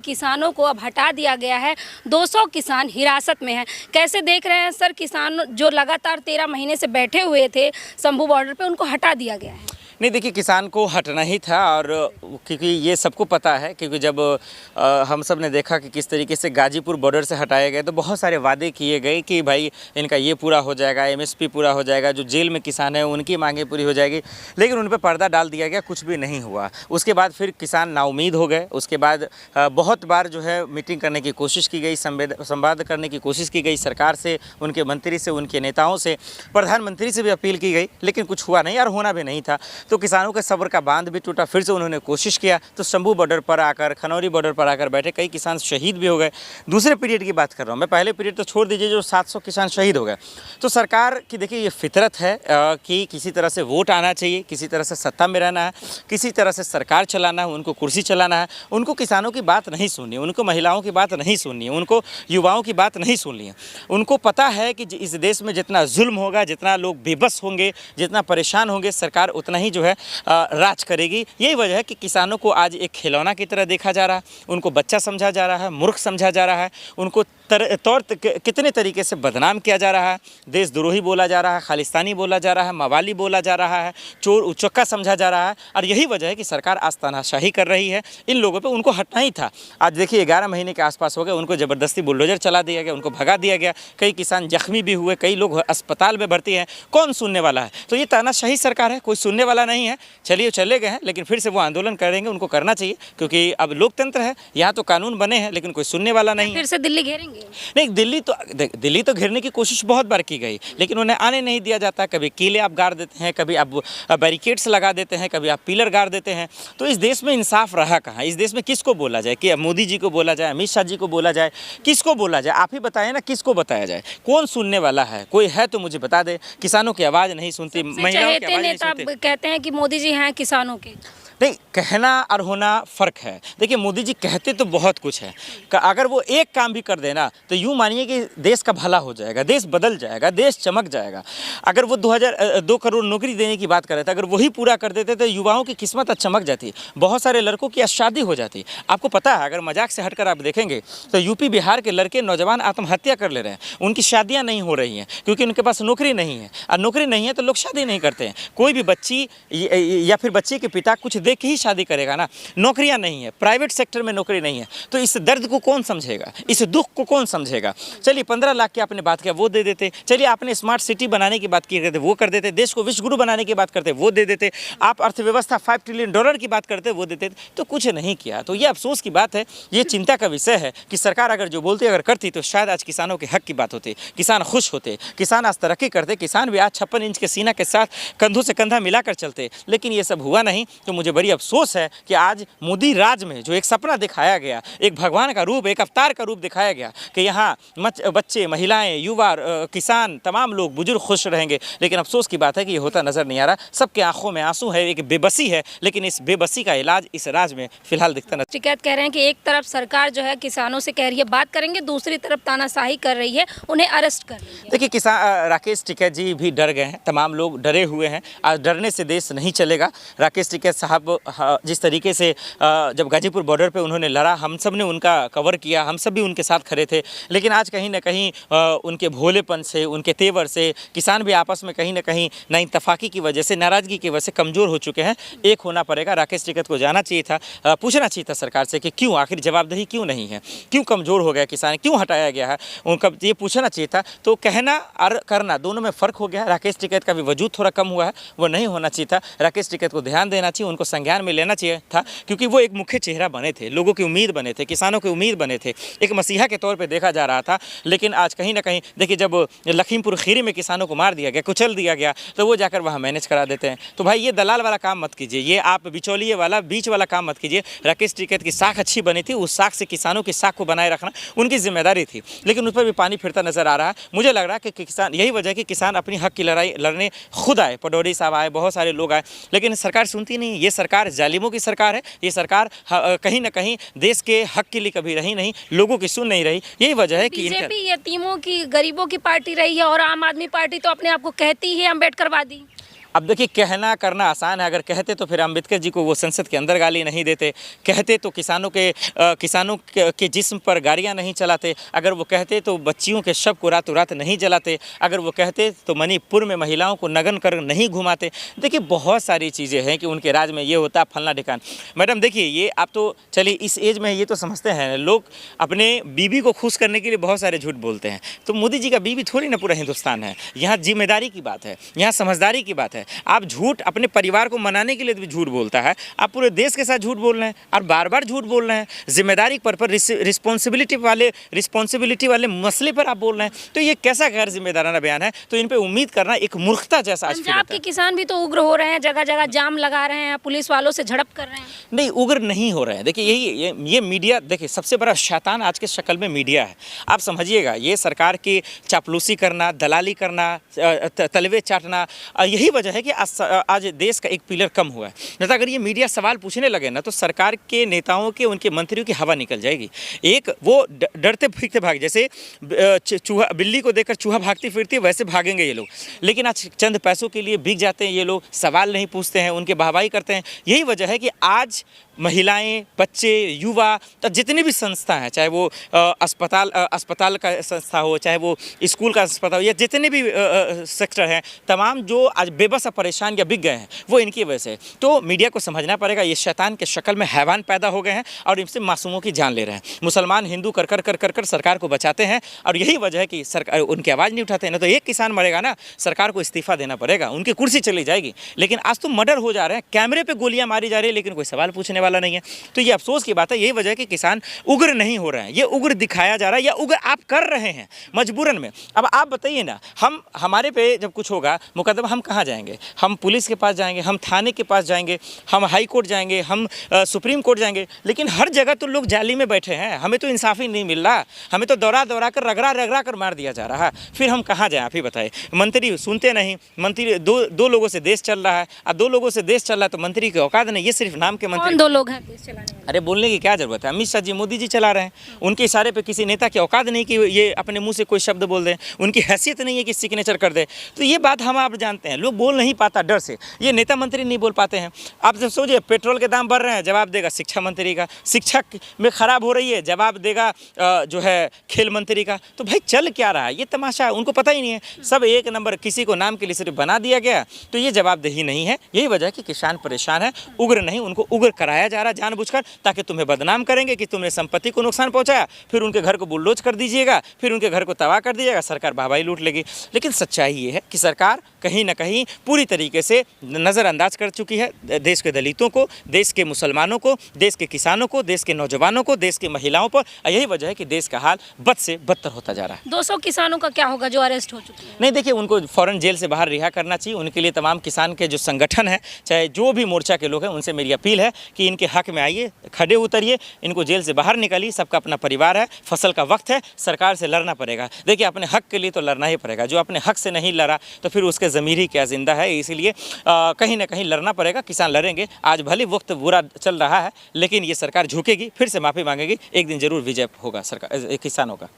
किसानों को अब हटा दिया गया है। 200 किसान हिरासत में हैं। कैसे देख रहे हैं सर, किसान जो लगातार 13 महीने से बैठे हुए थे शंभू बॉर्डर पे, उनको हटा दिया गया है? नहीं, देखिए, किसान को हटना ही था। और क्योंकि ये सबको पता है, क्योंकि जब हम सब ने देखा कि किस तरीके से गाजीपुर बॉर्डर से हटाए गए, तो बहुत सारे वादे किए गए कि भाई इनका ये पूरा हो जाएगा, एमएसपी पूरा हो जाएगा, जो जेल में किसान हैं उनकी मांगें पूरी हो जाएगी। लेकिन उन पर पर्दा डाल दिया गया, कुछ भी नहीं हुआ। उसके बाद फिर किसान नाउमीद हो गए। उसके बाद बहुत बार जो है मीटिंग करने की कोशिश की गई, संवाद करने की कोशिश की गई सरकार से, उनके मंत्री से, उनके नेताओं से, प्रधानमंत्री से भी अपील की गई, लेकिन कुछ हुआ नहीं और होना भी नहीं था। तो किसानों के सब्र का बांध भी टूटा। फिर से उन्होंने कोशिश किया तो शंभू बॉर्डर पर आकर, खनौरी बॉर्डर पर आकर बैठे, कई किसान शहीद भी हो गए। दूसरे पीरियड की बात कर रहा हूँ मैं, पहले पीरियड तो छोड़ दीजिए, जो 700 किसान शहीद हो गए। तो सरकार की देखिए ये फितरत है कि किसी तरह से वोट आना चाहिए, किसी तरह से सत्ता में रहना है, किसी तरह से सरकार चलाना है, उनको कुर्सी चलाना है। उनको किसानों की बात नहीं सुननी है, उनको महिलाओं की बात नहीं सुननी है, उनको युवाओं की बात नहीं सुननी है। उनको पता है कि इस देश में जितना जुल्म होगा, जितना लोग बेबस होंगे, जितना परेशान होंगे, सरकार उतना ही जो है राज करेगी। यही वजह है कि किसानों को आज एक खिलौना की तरह देखा जा रहा है, उनको बच्चा समझा जा रहा है, मूर्ख समझा जा रहा है, उनको कितने तरीके से बदनाम किया जा रहा है, देशद्रोही बोला जा रहा है, खालिस्तानी बोला जा रहा है, मवाली बोला जा रहा है, चोर उचक्का समझा जा रहा है। और यही वजह है कि सरकार आज तानाशाही कर रही है इन लोगों पे। उनको हटना ही था। आज देखिए 11 महीने के आसपास हो गए, उनको ज़बरदस्ती बुलडोजर चला दिया गया, उनको भगा दिया गया, कई किसान जख्मी भी हुए, कई लोग अस्पताल में भर्ती हैं। कौन सुनने वाला है? तो ये तानाशाही सरकार है, कोई सुनने वाला नहीं है। चलिए, चले गए हैं, लेकिन फिर से वो आंदोलन करेंगे, उनको करना चाहिए, क्योंकि अब लोकतंत्र है, यहाँ तो कानून बने हैं, लेकिन कोई सुनने वाला नहीं है। फिर से दिल्ली घेरेंगे? नहीं, दिल्ली तो घेरने की कोशिश बहुत बार की गई, लेकिन उन्हें आने नहीं दिया जाता। कभी किले आप गाड़ देते हैं, कभी आप बैरिकेड्स लगा देते हैं, कभी आप पिलर गाड़ देते हैं। तो इस देश में इंसाफ रहा कहाँ? इस देश में किसको बोला जाए? कि मोदी जी को बोला जाए, अमित शाह जी को बोला जाए, किसको बोला जाए? आप ही बताएं ना, किसको बताया जाए? कौन सुनने वाला है? कोई है तो मुझे बता दे। किसानों की आवाज़ नहीं सुनती, महिलाओं की आवाज़ नहीं सुनती। कहते हैं कि मोदी जी हैं किसानों के। नहीं, कहना और होना फ़र्क है। देखिए, मोदी जी कहते तो बहुत कुछ है, अगर वो एक काम भी कर देना तो यूँ मानिए कि देश का भला हो जाएगा, देश बदल जाएगा, देश चमक जाएगा। अगर वो 2 करोड़ नौकरी देने की बात कर रहे थे, अगर वही पूरा कर देते तो युवाओं की किस्मत आज चमक जाती, बहुत सारे लड़कों की आज शादी हो जाती। आपको पता है, अगर मजाक से हटकर आप देखेंगे तो यूपी बिहार के लड़के नौजवान आत्महत्या कर ले रहे हैं, उनकी शादियाँ नहीं हो रही हैं, क्योंकि उनके पास नौकरी नहीं है। और नौकरी नहीं है तो लोग शादी नहीं करते हैं। कोई भी बच्ची या फिर बच्चे के पिता कुछ देख के ही शादी करेगा ना। नौकरियां नहीं है, प्राइवेट सेक्टर में नौकरी नहीं है, तो इस दर्द को कौन समझेगा, इस दुख को कौन समझेगा? चलिए, 15 लाख की आपने बात किया, वो दे देते। चलिए, आपने स्मार्ट सिटी बनाने की बात की करते, वो कर देते। देश को विश्व गुरु बनाने की बात करते, वो दे देते। आप अर्थव्यवस्था $5 ट्रिलियन की बात करते, वो देते। तो कुछ नहीं किया। तो ये अफसोस की बात है, ये चिंता का विषय है कि सरकार अगर जो बोलती अगर करती तो शायद आज किसानों के हक की बात होती, किसान खुश होते, किसान आज तरक्की करते, किसान भी आज 56 इंच के सीना के साथ कंधों से कंधा मिलाकर चलते। लेकिन ये सब हुआ नहीं। तो मुझे बड़ी अफसोस है कि आज मोदी राज में जो एक सपना दिखाया गया, एक भगवान का रूप, एक अवतार का रूप दिखाया गया कि यहाँ बच्चे, महिलाएं, युवा, किसान, तमाम लोग, बुजुर्ग खुश रहेंगे, लेकिन अफसोस की बात है कि ये होता नजर नहीं आ रहा। सबके आंखों में आंसू है, एक बेबसी है, लेकिन इस बेबसी का इलाज इस राज में फिलहाल दिखता नहीं। शिकायत कह रहे हैं कि एक तरफ सरकार जो है किसानों से कह रही है बात करेंगे, दूसरी तरफ तानाशाही कर रही है, उन्हें अरेस्ट कर रही है। देखिए, किसान राकेश टिकैत जी भी डर गए हैं, तमाम लोग डरे हुए हैं। आज डरने से देश नहीं चलेगा। राकेश टिकैत साहब जिस तरीके से जब गाजीपुर बॉर्डर पे उन्होंने लड़ा, हम सब ने उनका कवर किया, हम सब भी उनके साथ खड़े थे। लेकिन आज कहीं ना कहीं उनके भोलेपन से, उनके तेवर से किसान भी आपस में कहीं ना कहीं नाइंतफाकी की वजह से, नाराज़गी की वजह से कमज़ोर हो चुके हैं। एक होना पड़ेगा। राकेश टिकैत को जाना चाहिए था, पूछना चाहिए था सरकार से कि क्यों, आखिर जवाबदेही क्यों नहीं है, क्यों कमज़ोर हो गया किसान, क्यों हटाया गया है, उनका ये पूछना चाहिए था। तो कहना और करना दोनों में फ़र्क हो गया। राकेश टिकैत का भी वजूद थोड़ा कम हुआ है, वो नहीं होना चाहिए था। राकेश टिकैत को ध्यान देना चाहिए, उनको संज्ञान में लेना चाहिए था, क्योंकि वो एक मुख्य चेहरा बने थे, लोगों की उम्मीद बने थे, किसानों की उम्मीद बने थे, एक मसीहा के तौर पे देखा जा रहा था। लेकिन आज कहीं ना कहीं देखिए, जब लखीमपुर खीरी में किसानों को मार दिया गया, कुचल दिया गया, तो वो जाकर वहाँ मैनेज करा देते हैं। तो भाई, ये दलाल वाला काम मत कीजिए, ये आप बिचौलिए वाला, बीच वाला काम मत कीजिए। राकेश टिकैत की साख अच्छी बनी थी, उस साख से किसानों की साख को बनाए रखना उनकी जिम्मेदारी थी, लेकिन उस पर भी पानी फिरता नजर आ रहा है। मुझे लग रहा है कि किसान, यही वजह है कि किसान अपनी हक की लड़ाई लड़ने खुद आए, पटौड़ी साहब आए, बहुत सारे लोग आए, लेकिन सरकार सुनती नहीं। ये सरकार जालिमों की सरकार है। ये सरकार कहीं ना कहीं देश के हक के लिए कभी रही नहीं, लोगों की सुन नहीं रही। यही वजह है कि बीजेपी यतीमों की, गरीबों की पार्टी रही है, और आम आदमी पार्टी तो अपने आप को कहती है अम्बेडकरवादी। अब देखिए, कहना करना आसान है। अगर कहते तो फिर अम्बेडकर जी को वो संसद के अंदर गाली नहीं देते, कहते तो किसानों के जिस्म पर गाड़ियाँ नहीं चलाते, अगर वो कहते तो बच्चियों के शव को रातों रात नहीं जलाते, अगर वो कहते तो मणिपुर में महिलाओं को नग्न कर नहीं घुमाते। देखिए, बहुत सारी चीज़ें हैं कि उनके राज में ये होता, फलना ढिकान। मैडम देखिए, ये आप तो चलिए इस एज में ये तो समझते हैं, लोग अपने बीवी को खुश करने के लिए बहुत सारे झूठ बोलते हैं। तो मोदी जी का बीवी थोड़ी ना पूरा हिंदुस्तान है। यहाँ जिम्मेदारी की बात है, यहाँ समझदारी की बात है। आप झूठ अपने परिवार को मनाने के लिए भी झूठ बोलता है, आप पूरे देश के साथ झूठ बोल रहे हैं और बार बार झूठ बोल रहे हैं। जिम्मेदारी पर रिस्पॉन्सिबिलिटी वाले मसले पर आप बोल रहे हैं, तो ये कैसा गैर जिम्मेदाराना बयान है। तो इन पे उम्मीद करना एक मूर्खता जैसा आज फील पंजाब होता के है। किसान भी तो उग्र हो रहे हैं, जगह जगह जाम लगा रहे हैं, पुलिस वालों से झड़प कर रहे हैं। नहीं, उग्र नहीं हो रहे हैं। देखिए, ये मीडिया, देखिए सबसे बड़ा शैतान आज के शक्ल में मीडिया है। आप समझिएगा, ये सरकार की चापलूसी करना, दलाली करना, तलवे चाटना, यही वजह है कि आज देश का एक पिलर कम हुआ है। नहीं तो अगर ये मीडिया सवाल पूछने लगे ना, तो सरकार के नेताओं के, उनके मंत्रियों की हवा निकल जाएगी। एक वो डरते फिरते भाग, जैसे चूहा, बिल्ली को देखकर चूहा भागती फिरती, वैसे भागेंगे ये लोग। लेकिन आज चंद पैसों के लिए बिक जाते हैं ये लोग, सवाल नहीं पूछते हैं, उनके वाहवाही करते हैं। यही वजह है कि आज महिलाएं, बच्चे, युवा, तो जितनी भी संस्था हैं, चाहे वो अस्पताल का संस्था हो, चाहे वो स्कूल का अस्पताल हो, या जितने भी सेक्टर हैं, तमाम जो आज बेबस परेशान या बिक गए हैं, वो इनकी वजह से। तो मीडिया को समझना पड़ेगा, ये शैतान के शक्ल में हैवान पैदा हो गए हैं और इनसे मासूमों की जान ले रहे हैं। मुसलमान हिंदू कर कर सरकार को बचाते हैं, और यही वजह है कि सरकार उनकी आवाज़ नहीं उठाते हैं। ना तो एक किसान मरेगा ना, सरकार को इस्तीफा देना पड़ेगा, उनकी कुर्सी चली जाएगी। लेकिन आज तो मर्डर हो जा रहे हैं, कैमरे पर गोलियाँ मारी जा रही है, लेकिन कोई सवाल पूछने वाला नहीं है। तो ये अफसोस की बात है। यही वजह है कि किसान उग्र नहीं हो रहे हैं, ये उग्र दिखाया जा रहा है, या उग्र आप कर रहे हैं मजबूरन में। अब आप बताइए ना, हमारे पे जब कुछ होगा मुकदमा, हम कहाँ जाएंगे? हम पुलिस के पास जाएंगे, हम थाने के पास जाएंगे, हम हाई कोर्ट जाएंगे, हम सुप्रीम कोर्ट जाएंगे। लेकिन हर जगह तो लोग जाली में बैठे हैं, हमें तो इंसाफी नहीं मिल रहा, हमें तो दौरा कर रगड़ा कर मार दिया जा रहा है। फिर हम कहाँ जाएं? आप ही बताएं। मंत्री सुनते नहीं, मंत्री दो लोगों से देश चल रहा है, और दो लोगों से देश चल रहा है तो मंत्री की औकात नहीं, ये सिर्फ नाम के मंत्री। कौन दो लोग हैं देश चलाने वाले? अरे बोलने की क्या जरूरत है? अमित शाह जी, मोदी जी चला रहे हैं। उनके इशारे पे किसी नेता की औकात नहीं कि ये अपने मुंह से कोई शब्द बोल दें, उनकी हैसियत नहीं है कि सिग्नेचर कर दे। तो ये बात हम आप जानते हैं, लोग बोल नहीं पाता डर से, ये नेता मंत्री नहीं बोल पाते हैं। आप जब सोचिए, पेट्रोल के दाम बढ़ रहे हैं, जवाब देगा शिक्षा मंत्री का, शिक्षा में खराब हो रही है, जवाब देगा जो है खेल मंत्री का। तो भाई चल क्या रहा है? ये तमाशा है, उनको पता ही नहीं है, सब एक नंबर, किसी को नाम के लिए सिर्फ बना दिया गया। तो ये जवाबदेही नहीं है। यही वजह है कि किसान परेशान है। उग्र नहीं, उनको उग्र कराया जा रहा है जानबूझकर, ताकि तुम्हें बदनाम करेंगे कि तुमने संपत्ति को नुकसान पहुंचाया, फिर उनके घर को बुलडोज कर दीजिएगा, फिर उनके घर को तबाह कर दीजिएगा, सरकार वाहवाही लूट लेगी। लेकिन सच्चाई ये है कि सरकार कहीं ना कहीं पूरी तरीके से नज़रअंदाज कर चुकी है देश के दलितों को, देश के मुसलमानों को, देश के किसानों को, देश के नौजवानों को, देश की महिलाओं पर। यही वजह है कि देश का हाल बद से बदतर होता जा रहा है। 200 किसानों का क्या होगा जो अरेस्ट हो चुके हैं? नहीं, देखिए, उनको फ़ौरन जेल से बाहर रिहा करना चाहिए। उनके लिए तमाम किसान के जो संगठन है, चाहे जो भी मोर्चा के लोग हैं, उनसे मेरी अपील है कि इनके हक में आइए, खड़े उतरिए, इनको जेल से बाहर निकालिए। सबका अपना परिवार है, फसल का वक्त है, सरकार से लड़ना पड़ेगा। देखिए, अपने हक के लिए तो लड़ना ही पड़ेगा। जो अपने हक से नहीं लड़ा तो फिर उसके ज़मीर ही क्या ज़िंदा है। इसीलिए कहीं ना कहीं लड़ना पड़ेगा, किसान लड़ेंगे। आज भले वक्त बुरा चल रहा है, लेकिन ये सरकार झुकेगी, फिर से माफ़ी मांगेगी। एक दिन जरूर विजय होगा सरकार किसानों का।